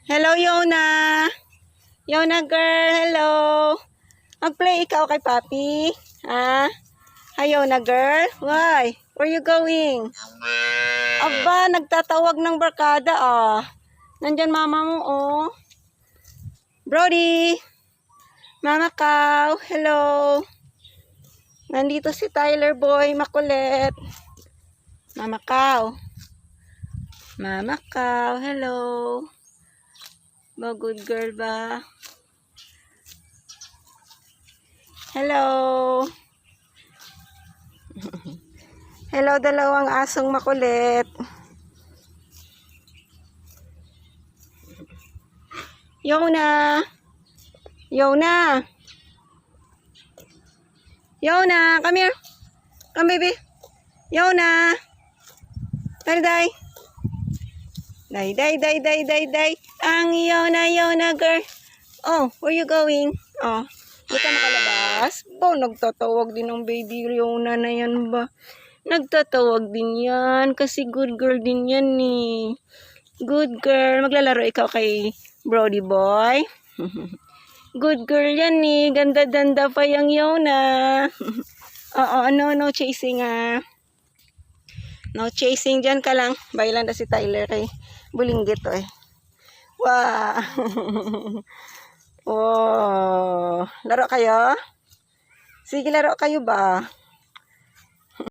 Hello, Yona. Yona girl, hello. Mag-play ikaw kay Papi. Ha? Hi, Yona girl. Why? Where you going? Aba, nagtatawag ng barkada ah. Nandyan mama mo oh. Brody. Mama Cow, hello. Nandito si Tyler boy, makulit. Mama Cow. Mama Cow, hello. Ba, good girl ba? Hello. Hello, dalawang asong makulit. Yona. Yona. Yona, come here. Come baby. Yona. Day. Day. Ang Yona girl. Oh, where you going? Oh, di ka makalabas? Bo, nagtatawag din ng baby Yona na yan ba? Nagtatawag din yan. Kasi good girl din yan eh. Good girl. Maglalaro ikaw kay Brody boy. Good girl yan eh. Ganda-ganda pa yung Yona. Oo, no chasing ah. No chasing, dyan ka lang. Bailan na si Tyler kay Bulinggit eh. Wow. Wow. Laro kayo? Sige, laro kayo ba?